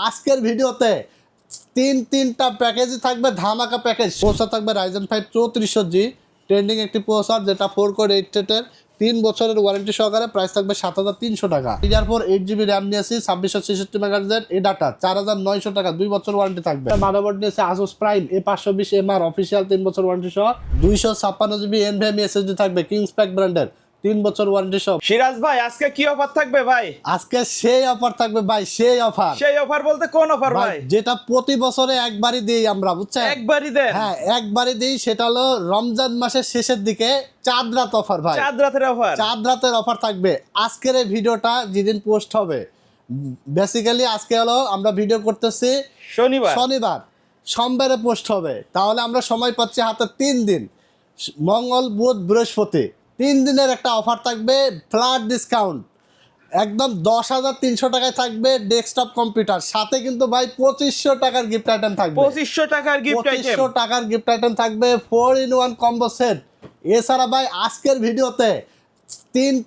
আজকের ভিডিওতে তিনটা প্যাকেজই থাকবে, ধামাকা প্যাকেজ। প্রসেসর থাকবে Ryzen 5 3400G ট্রেন্ডিং একটি প্রসেসর, যেটা 4 কোর 8 থ্রেডের 3 বছরের ওয়ারেন্টি সহকারে। প্রাইস থাকবে 7300 টাকা। DDR4 8GB র্যাম নিয়েছি, 2666 মেগাহার্টজের। এই ডাটা 4900 টাকা, 2 বছর ওয়ারেন্টি থাকবে। মাদারবোর্ড নিয়েছে Asus Prime A520MR অফিসিয়াল 3 বছর ওয়ারেন্টি সহ। 256GB NVMe SSD থাকবে কিংসপ্যাক ব্র্যান্ডের, 3 বছর ওয়ারেন্টি সহ। সিরাজ ভাই আজকে কি অফার থাকবে ভাই? আজকে সেই অফার থাকবে ভাই, সেই অফার। সেই অফার বলতে কোন অফার ভাই? যেটা প্রতি বছরে একবারই দিই আমরা, বুঝছেন? একবারই দেন? হ্যাঁ, একবারই দিই। সেটা হলো রমজান মাসের শেষের দিকে চাঁদ রাত অফার ভাই। চাঁদ রাতের অফার? চাঁদ রাতের অফার থাকবে। আজকের এই ভিডিওটা যেদিন পোস্ট হবে, বেসিক্যালি আজকে হলো আমরা ভিডিও করতেছি শনিবার, সোমবারে পোস্ট হবে। তাহলে আমরা সময় পাচ্ছি হাতে 3 দিন, মঙ্গল বুধ বৃহস্পতি, 3 দিনের একটা অফার থাকবে। ফ্ল্যাট ডিসকাউন্ট একদম 10,300 টাকায় থাকবে ডেস্কটপ কম্পিউটার, সাথে কিন্তু ভাই 2500 টাকার গিফট আইটেম থাকবে। 2500 টাকার গিফট আইটেম? 2500 টাকার গিফট আইটেম থাকবে, 4-in-1 কম্বো সেট। এছাড়া ভাই আজকের ভিডিওতে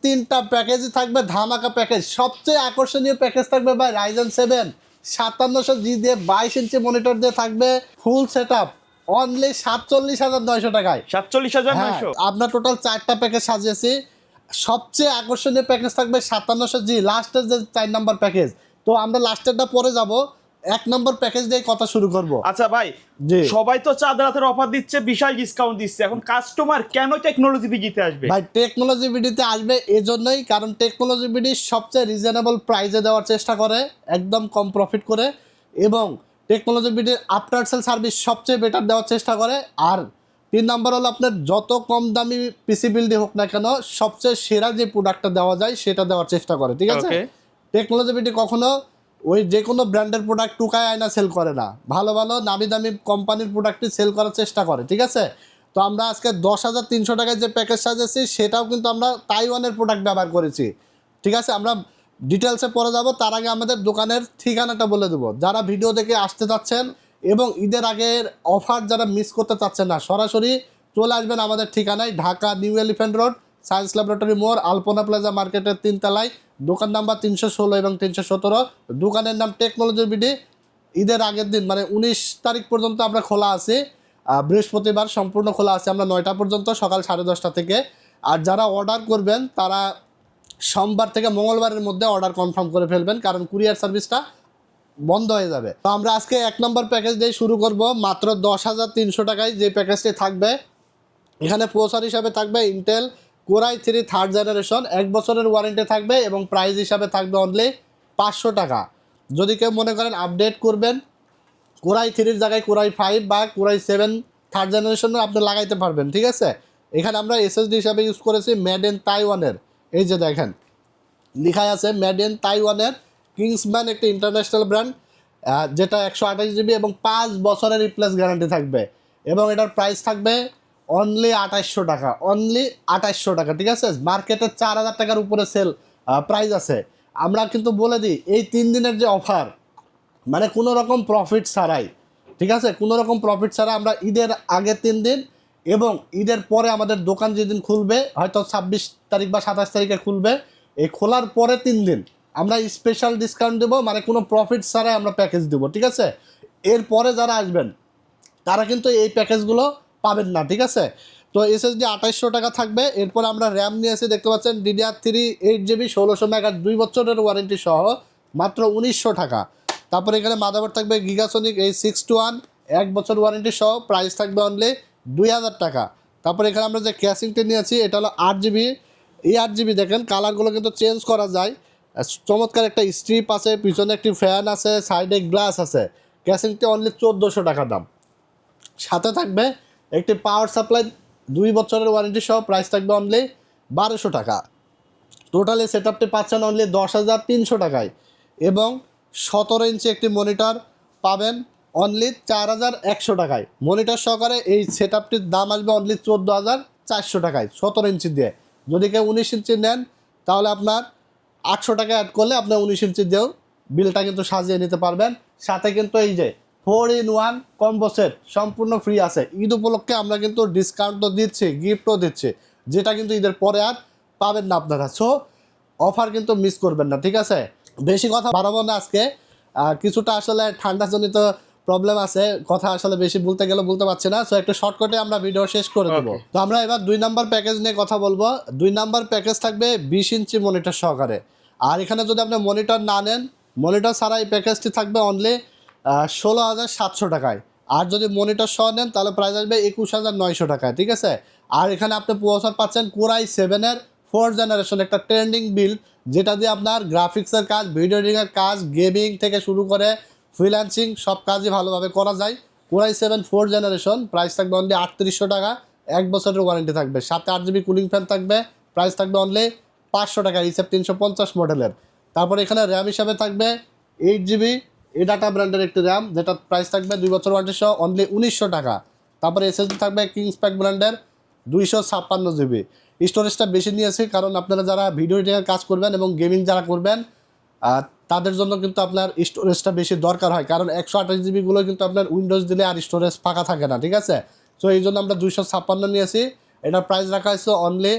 তিনটা প্যাকেজই থাকবে, ধামাকা প্যাকেজ। সবচেয়ে আকর্ষণীয় প্যাকেজ থাকবে ভাই Ryzen 7 5700G দিয়ে 22 ইঞ্চি মনিটর দিয়ে থাকবে ফুল সেটআপ, অনলি 47,900 টাকায়। 47,900? আপনার টোটাল 4টা প্যাকেজ সাজিয়েছি। সবচেয়ে আকর্ষণীয় প্যাকেজ থাকবে 5700G, লাস্টের যে 4 নম্বর প্যাকেজ। তো আমরা লাস্টেরটা পরে যাব, 1 নম্বর প্যাকেজ দিয়ে কথা শুরু করব। আচ্ছা ভাই, সবাই তো চাঁদ রাতের অফার দিচ্ছে, বিশাল ডিসকাউন্ট দিচ্ছে, এখন কাস্টমার কেন টেকনোলজি বিডিতে আসবে? ভাই টেকনোলজি বিডিতে আসবে এজন্যই, কারণ টেকনোলজি বিডি সবচেয়ে রিজনেবল প্রাইসে দেওয়ার চেষ্টা করে, একদম কম প্রফিট করে। এবং টেকনোলজি বিডির আফটার সেল সার্ভিস সবচেয়ে বেটার দেওয়ার চেষ্টা করে। আর 3 নম্বর হলো আপনার যত কম দামি পিসি বিল্ডই হোক না কেন, সবচেয়ে সেরা যে প্রোডাক্টটা দেওয়া যায় সেটা দেওয়ার চেষ্টা করে, ঠিক আছে? টেকনোলজি বিডি কখনো ওই যে কোনো ব্র্যান্ডের প্রোডাক্ট টুকায় আয়না সেল করে না, ভালো ভালো নামি দামি কোম্পানির প্রোডাক্টই সেল করার চেষ্টা করে, ঠিক আছে? তো আমরা আজকে 10,300 টাকায় যে প্যাকেজ সাজেছি সেটাও কিন্তু আমরা তাইওয়ানের প্রোডাক্ট ব্যবহার করেছি, ঠিক আছে? আমরা ডিটেলসে পরে যাব, তার আগে আমাদের দোকানের ঠিকানাটা বলে দেবো। যারা ভিডিও দেখে আসতে চাচ্ছেন এবং ঈদের আগের অফার যারা মিস করতে চাচ্ছেন না, সরাসরি চলে আসবেন আমাদের ঠিকানায়, Dhaka new elephant road, science laboratory মোড়, আলপনা প্লাজা মার্কেটের 3 তলায়, দোকান নাম্বার 316 এবং 317। দোকানের নাম টেকনোলজি বিডি। ঈদের আগের দিন মানে 19 তারিখ পর্যন্ত আমরা খোলা আছি, বৃহস্পতিবার সম্পূর্ণ খোলা আছে আমরা 9টা পর্যন্ত, সকাল 10:30 থেকে। আর যারা অর্ডার করবেন তারা সোমবার থেকে মঙ্গলবারের মধ্যে অর্ডার কনফার্ম করে ফেলবেন, কারণ কুরিয়ার সার্ভিসটা বন্ধ হয়ে যাবে। তো আমরা আজকে 1 নম্বর প্যাকেজ দিয়ে শুরু করব, মাত্র 10,300 টাকায় যে প্যাকেজটি থাকবে। এখানে প্রসেসর হিসাবে থাকবে Intel Core i3 3rd generation, 1 বছরের ওয়ারেন্টি থাকবে এবং প্রাইস হিসাবে থাকবে অনলি 500 টাকা। যদি কেউ মনে করেন আপডেট করবেন, Core i3-র জায়গায় Core i5 বা Core i7 3rd জেনারেশনের আপনি লাগাইতে পারবেন, ঠিক আছে? এখানে আমরা এসএসডি হিসাবে ইউজ করেছি মেড ইন তাইওয়ানের। এই যে দেখেন লেখাই আছে মেড ইন তাইওয়ানের, কিংসম্যান একটি ইন্টারন্যাশনাল ব্র্যান্ড, যেটা 128GB এবং 5 বছরের রিপ্লেস গ্যারান্টি থাকবে। এবং এটার প্রাইস থাকবে অনলি 2800 টাকা, অনলি 2800 টাকা, ঠিক আছে? মার্কেটে 4,000 টাকার উপরে সেল প্রাইস আছে। আমরা কিন্তু বলে দিই এই 3 দিনের যে অফার, মানে কোনো রকম প্রফিট ছাড়াই, ঠিক আছে? কোনো রকম প্রফিট ছাড়া আমরা ঈদের আগে 3 দিন এবং ঈদের পরে আমাদের দোকান যেদিন খুলবে, হয়তো 26 তারিখ বা 27 তারিখে খুলবে, এই খোলার পরে 3 দিন আমরা স্পেশাল ডিসকাউন্ট দেবো, মানে কোনো প্রফিট ছাড়াই আমরা প্যাকেজ দেবো, ঠিক আছে? এরপরে যারা আসবেন তারা কিন্তু এই প্যাকেজগুলো পাবেন না, ঠিক আছে? তো এসএসডি 2800 টাকা থাকবে। এরপর আমরা র্যাম নিয়েছি, দেখতে পাচ্ছেন DDR3 8GB 1600 মেগা 2 বছরের ওয়ারেন্টি সহ, মাত্র 1900 টাকা। তারপর এখানে মাদারবোর্ড থাকবে গিগাসনিক H621 1 বছর ওয়ারেন্টি সহ, প্রাইস থাকবে অনলি 2000 টাকা। তারপর এখানে আমরা যে ক্যাসিংটি নিয়েছি এটা হলো 8GB। এই 8GB দেখেন কালারগুলো কিন্তু চেঞ্জ করা যায়, চমৎকার একটা স্ট্রিপ আছে, পিছনে একটি ফ্যান আছে, সাইডে গ্লাস আছে। ক্যাসিংটি অনলি 1400 টাকা দাম। সাথে থাকবে একটি পাওয়ার সাপ্লাই 2 বছরের ওয়ারেন্টি সহ, প্রাইস থাকবে অনলি 1200 টাকা। টোটালি সেট আপটি পাচ্ছেন অনলি 10,300 টাকায় এবং 17 ইঞ্চি একটি মনিটর পাবেন অনলি 4,100 টাকায়। মনিটর সহকারে এই সেট আপটির দাম আসবে অনলি 14,400 টাকায় 17 ইঞ্চি দিয়ে। যদি কেউ 19 ইঞ্চি নেন তাহলে আপনার 800 টাকা অ্যাড করলে আপনি 19 ইঞ্চি দিয়েও বিলটা কিন্তু সাজিয়ে নিতে পারবেন। সাথে কিন্তু এই যে 4-in-1 কম্বো সেট সম্পূর্ণ ফ্রি আছে। ঈদ উপলক্ষে আমরা কিন্তু ডিসকাউন্টও দিচ্ছি, গিফটও দিচ্ছি, যেটা কিন্তু ঈদের পরে আর পাবেন না আপনারা। সো অফার কিন্তু মিস করবেন না, ঠিক আছে? বেশি কথা বাড়াবো না আজকে, কিছুটা আসলে ঠান্ডাজনিত প্রবলেম আছে, কথা আসলে বেশি বলতে গেলে বলতে পারছি না, সো একটু শর্টকাটে আমরা ভিডিও শেষ করে দেবো। Okay. তো আমরা এবার 2 নাম্বার প্যাকেজ নিয়ে কথা বলবো। 2 নাম্বার প্যাকেজ থাকবে 20 ইঞ্চি মনিটর সহকারে। আর এখানে যদি আপনি মনিটর না নেন, মনিটর ছাড়া এই প্যাকেজটি থাকবে অনলি 16,700 টাকায়। আর যদি মনিটর সহ নেন তাহলে প্রাইস আসবে 21,900 টাকায়, ঠিক আছে। আর এখানে আপনি প্রসেসর পাচ্ছেন কোরাই 7-এর 4th জেনারেশন, একটা ট্রেন্ডিং বিল্ড, যেটা দিয়ে আপনার গ্রাফিক্সের কাজ, ভিডিও এডিটিংয়ের কাজ, গেমিং থেকে শুরু করে ফ্রিল্যান্সিং সব কাজই ভালোভাবে করা যায়। কোরাই 7 4th জেনারেশন, প্রাইস থাকবে অনলি 3800 টাকা, 1 বছরের ওয়ারেন্টি থাকবে, সাথে 8GB কুলিং ফ্যান থাকবে, প্রাইস থাকবে অনলি 500 টাকা, ইসেপ 350 মডেলের। তারপর এখানে র্যাম হিসাবে থাকবে 8GB এডাটা ব্র্যান্ডের একটি র্যাম, যেটা প্রাইস থাকবে 2 বছর ওয়ারেন্টি সহ অনলি 1900 টাকা। তারপরে এসএসডি থাকবে কিংসপ্যাক ব্র্যান্ডের 256GB। স্টোরেজটা বেশি নিয়েছি কারণ আপনারা যারা ভিডিও এডিটিংয়ের কাজ করবেন এবং গেমিং যারা করবেন তাদের জন্য কিন্তু আপনার স্টোরেজটা বেশি দরকার হয়, কারণ 128GBগুলো কিন্তু আপনার উইন্ডোজ দিলে আর স্টোরেজ ফাঁকা থাকে না, ঠিক আছে। সো এই জন্য আমরা 256 নিয়েছি। এটার প্রাইস রাখা হয়েছে অনলি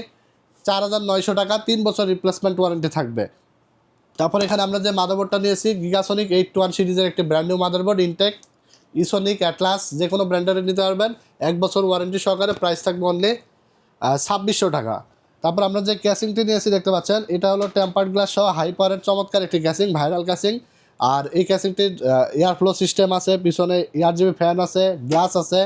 4,900 টাকা, 3 বছর রিপ্লেসমেন্ট ওয়ারেন্টি থাকবে। তারপর এখানে আমরা যে মাদারবোর্ডটা নিয়েছি গিগাসনিক 821 সিরিজের একটি brand new motherboard, Intech, Esonic, Atlas, যে কোনো ব্র্যান্ডের নিতে পারবেন, 1 বছর ওয়ারেন্টি সহকারে, প্রাইস থাকবে অনলি 2600 টাকা। তারপর আমরা যে ক্যাসিংটি নিয়েছি দেখতে পাচ্ছেন, এটা হলো টেম্পার্ড গ্লাস সহ হাই পাওয়ারের চমৎকার একটি ক্যাসিং, ভাইরাল ক্যাসিং। আর এই ক্যাসিংটির এয়ার ফ্লো সিস্টেম আছে, পিছনে এয়ারজিবি ফ্যান আছে, গ্লাস আছে,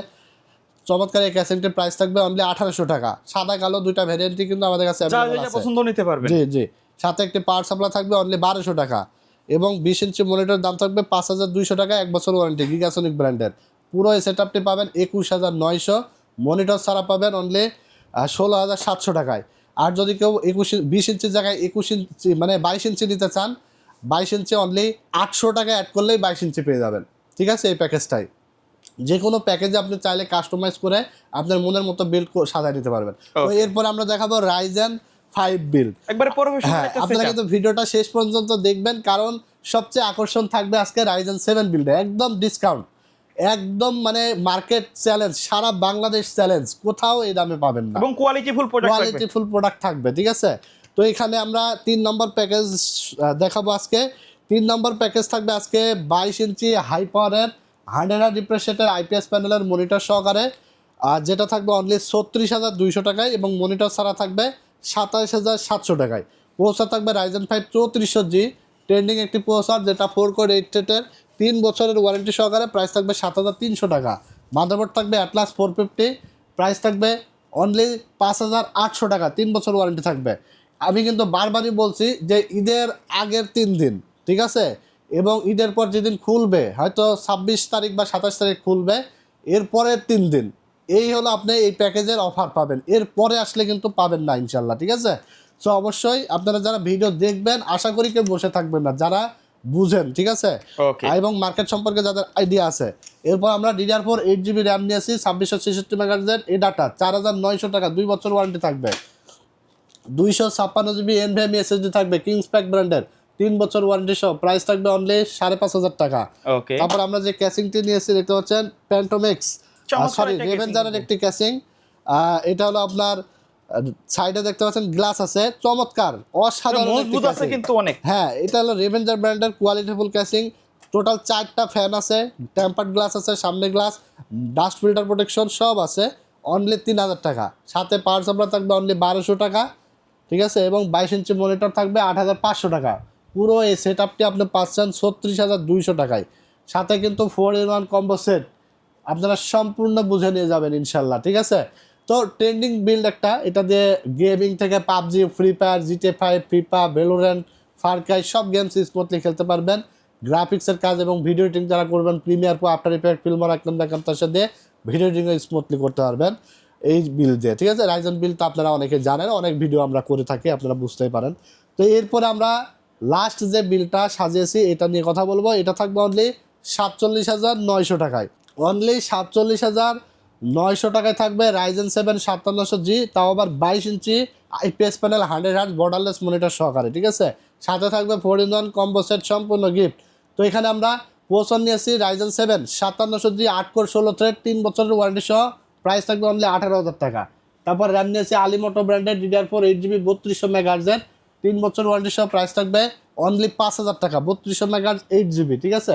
চমৎকার। এই ক্যাসিংটির প্রাইস থাকবে অনলি 1800 টাকা। সাদা কালো দুইটা ভ্যারিয়েন্টই কিন্তু আমাদের কাছে যা অ্যাভেলেবল যা আছে। পছন্দ নিতে পারবেন। জি জি, সাথে একটি পাওয়ার সাপ্লাই থাকবে অনলি 1200 টাকা, এবং 20 ইঞ্চি মনিটর দাম থাকবে 5200 টাকা, 1 বছর ওয়ারেন্টি, গিগাসনিক ব্র্যান্ডের। পুরো এই সেটআপটি পাবেন 21,900, মনিটর ছাড়া পাবেন অনলি 16,700 টাকায়। আর যদি কেউ 20 ইঞ্চির জায়গায় 21 ইঞ্চি মানে 22 ইঞ্চি নিতে চান, 22 ইঞ্চি অনলি 800 টাকা অ্যাড করলেই 22 ইঞ্চি পেয়ে যাবেন, ঠিক আছে। এই প্যাকেজটাই যে কোনো প্যাকেজে আপনি চাইলে কাস্টমাইজ করে আপনার মনের মতো বিল্ড সাজায় নিতে পারবেন। তো এরপর আমরা দেখাবো রাইজেন 5 বিল্ড, একবারে প্রফেশনাল হ্যাঁ, একটা আপনারা সেটআপ। কিন্তু ভিডিওটা শেষ পর্যন্ত দেখবেন, কারণ সবচেয়ে আকর্ষণ থাকবে আজকে রাইজেন 7 বিল্ডে, একদম ডিসকাউন্ট, একদম মানে মার্কেট চ্যালেঞ্জ, সারা বাংলাদেশ চ্যালেঞ্জ, কোথাও এই দামে পাবেন না, এবং কোয়ালিটিফুল প্রোডাক্ট থাকবে। কোয়ালিটিফুল প্রোডাক্ট থাকবে, ঠিক আছে। তো এখানে আমরা 3 নম্বর প্যাকেজ দেখাবো আজকে। 3 নম্বর প্যাকেজ থাকবে আজকে 22 ইঞ্চি হাই পাওয়ারের 100 রিফ্রেশ রেটের আইপিএস প্যানেলের মনিটর সহকারে, আর যেটা থাকবে অনলি 36,200 টাকায়, এবং মনিটর ছাড়া থাকবে 27,700 টাকায়। প্রসেসর থাকবে রাইজেন 5 3400G, ট্রেন্ডিং একটি প্রসেসর, যেটা 4 কোর 8 থ্রেডের, 3 বছরের ওয়ারেন্টি সহকারে, প্রাইস থাকবে 7,300 টাকা। মাদারবোর্ড থাকবে অ্যাটলাস 450, প্রাইস থাকবে অনলি 5,800 টাকা, 3 বছর ওয়ারেন্টি থাকবে। আমি কিন্তু বারবারই বলছি যে ঈদের আগের 3 দিন, ঠিক আছে, এবং ঈদের পর যেদিন খুলবে, হয়তো 26 তারিখ বা 27 তারিখ খুলবে, এরপরের 3 দিন এই হলো আপনি এই প্যাকেজের অফার পাবেন, এরপরে আসলে কিন্তু পাবেন না ইনশাল্লাহ, ঠিক আছে। সো অবশ্যই আপনারা যারা ভিডিও দেখবেন, আশা করি কেউ বসে থাকবেন না, যারা বুঝেন, ঠিক আছে, ওকে। এবং মার্কেট সম্পর্কে যাদের আইডিয়া আছে। এরপর আমরা DDR4 8GB র্যাম নিয়েছি, 2666 মেগাহার্টজের, এ ডাটা 4,900 টাকা, 2 বছর ওয়ারেন্টি থাকবে, 256GB NVMe SSD থাকবে, কিংসপ্যাক ব্র্যান্ডের, 3 বছর ওয়ারেন্টি সহ, প্রাইস থাকবে অনলি 5,500 টাকা। ওকে। তারপর আমরা যে ক্যাসিংটি নিয়েছি দেখতে পাচ্ছেন, প্যান্টোমেক্স, সরি রেভেঞ্জারের একটি ক্যাসিং। এটা হলো আপনার সাইডে দেখতে পাচ্ছেন গ্লাস আছে, চমৎকার, অসাধারণ মজবুত আছে কিন্তু অনেক। হ্যাঁ, এটা হলো রেভেঞ্জার ব্র্যান্ডের কোয়ালিটিফুল ক্যাসিং। টোটাল 4টা ফ্যান আছে, টেম্পার্ড গ্লাস আছে, সামনে গ্লাস, ডাস্ট ফিল্টার প্রোটেকশন সব আছে, অনলি 3,000 টাকা। সাথে পাওয়ার সাপ্লাই থাকবে অনলি 1,200 টাকা, ঠিক আছে, এবং 22 ইঞ্চি মনিটর থাকবে 8,500 টাকা। পুরো এই সেটআপটি আপনি পাচ্ছেন 36,200 টাকায়। সাথে কিন্তু 4-in-1 কম্বো সেট, আপনারা সম্পূর্ণ বুঝে নিয়ে যাবেন ইনশাল্লাহ, ঠিক আছে। তো ট্রেন্ডিং বিল্ড একটা, এটা দিয়ে গেমিং থেকে PUBG, free fire, GTA 5, FIFA, Valorant, Far Cry সব গেমস স্মুথলি খেলতে পারবেন। গ্রাফিক্সের কাজ এবং ভিডিও এডিটিং যারা করবেন, Premiere Pro, after effect, Filmer, একদম দেখাম, তার সাথে ভিডিও এডিটিংও স্মুথলি করতে পারবেন এই বিল দিয়ে, ঠিক আছে। রাইজেন বিল তো আপনারা অনেকে জানেন, অনেক ভিডিও আমরা করে থাকি, আপনারা বুঝতেই পারেন। তো এরপরে আমরা লাস্ট যে বিলটা সাজিয়েছি এটা নিয়ে কথা বলবো। এটা থাকবে অনলি 47,900 টাকায়, অনলি 47,900 টাকায় থাকবে রাইজেন 7 5700G, তাও আবার 22 inch IPS panel 100Hz borderless monitor সহকারে, ঠিক আছে। সাথে থাকবে 4-in-1 কম্বো সেট, সম্পূর্ণ গিফট। তো এখানে আমরা প্রসেসর নিয়েছি রাইজেন 7 5700G, 8 কোর 16 থ্রেড, 3 বছরের ওয়ারেন্টি সহ, প্রাইস থাকবে অনলি 18,000 টাকা। তারপর র্যাম নিয়েছি আলিমোটো ব্র্যান্ডের DDR4 8GB 3200 মেগাহার্টজের, 3 বছর ওয়ারেন্টি সহ প্রাইস থাকবে অনলি 5,000 টাকা, 3200 মেগাহার্টজ 8GB, ঠিক আছে।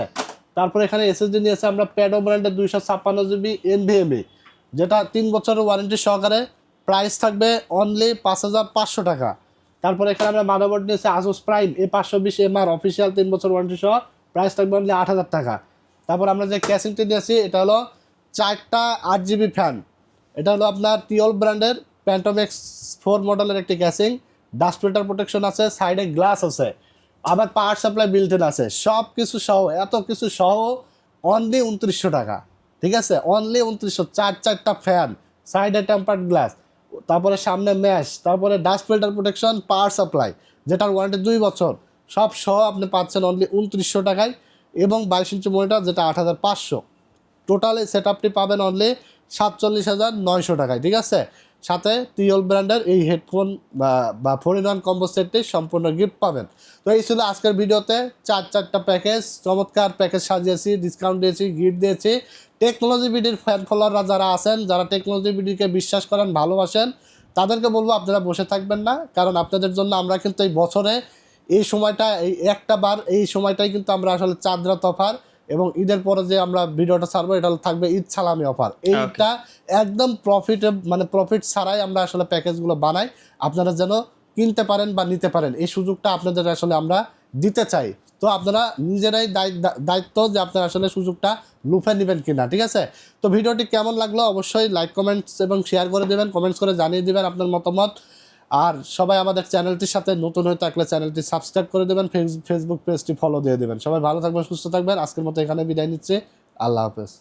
তারপর এখানে এসএসডি নিয়েছে আমরা প্যাডো ব্র্যান্ডের 256GB NVMe, যেটা 3 বছরের ওয়ারেন্টি সহকারে, প্রাইস থাকবে অনলি 5,500 টাকা। তারপর এখানে আমরা মাদারবোর্ড নিয়েছি আসুস প্রাইম A520MR অফিসিয়াল 3 বছর ওয়ারেন্টি সহ, প্রাইস থাকবে অনলি 8,000 টাকা। তারপর আমরা যে ক্যাসিংটি নিয়েছি এটা হলো 4টা 8GB ফ্যান, এটা হলো আপনার টিওল ব্র্যান্ডের প্যান্টোমেক্স 4 মডেলের একটি ক্যাসিং, ডাস্ট ফিল্টার প্রোটেকশন আছে, সাইডে গ্লাস আছে, আবার পাওয়ার সাপ্লাই বিল্ট ইন আছে, সব কিছু সহ, এত কিছু সহ অনলি 2900 টাকা, ঠিক আছে। অনলি 2900, 4টা ফ্যান, সাইডে টেম্পার্ড গ্লাস, তারপরে সামনে ম্যাশ, তারপরে dust filter protection, power supply যেটার ওয়ারেন্টি 2 বছর, সব সহ আপনি পাচ্ছেন অনলি 2900 টাকায়। এবং 22 ইঞ্চি মনিটর যেটা 8500। টোটাল এই সেট আপটি পাবেন অনলি 47,900 টাকায়, ঠিক আছে। সাথে টিওল ব্র্যান্ডের এই হেডফোন বা 4-in-1 কম্বো সেটটি সম্পূর্ণ গিফট পাবেন। তো এই ছিল আজকের ভিডিওতে 4টা প্যাকেজ, চমৎকার প্যাকেজ সাজিয়েছি, ডিসকাউন্ট দিয়েছি, গিফট দিয়েছি। টেকনোলজি বিডির ফ্যান ফলোয়াররা যারা আছেন, যারা টেকনোলজি বিডিকে বিশ্বাস করেন, ভালোবাসেন, তাদেরকে বলবো আপনারা বসে থাকবেন না, কারণ আপনাদের জন্য আমরা কিন্তু এই বছরে এই সময়টা, এই একটা বার এই সময়টাই কিন্তু আমরা আসলে চাঁদ রাত অফার, এবং ঈদের পরে যে আমরা ভিডিওটা ছাড়বো এটা থাকবে ঈদ সালামি অফার। এইটা একদম প্রফিট ছাড়াই আমরা আসলে প্যাকেজগুলো বানাই, আপনারা যেন কিনতে পারেন বা নিতে পারেন, এই সুযোগটা আপনাদের আসলে আমরা দিতে চাই। তো আপনারা নিজেরাই দায়িত্ব যে আপনারা আসলে সুযোগটা লুফে নেবেন কিনা, ঠিক আছে। তো ভিডিওটি কেমন লাগলো অবশ্যই লাইক, কমেন্টস এবং শেয়ার করে দেবেন, কমেন্টস করে জানিয়ে দেবেন আপনার মতামত। আর সবাই আমাদের চ্যানেলটির সাথে নতুন হয়ে থাকলে চ্যানেলটি সাবস্ক্রাইব করে দেবেন, ফেসবুক পেজটি ফলো দিয়ে দেবেন। সবাই ভালো থাকবেন, সুস্থ থাকবেন। আজকের মতো এখানে বিদায় নিচ্ছি, আল্লাহ হাফেজ।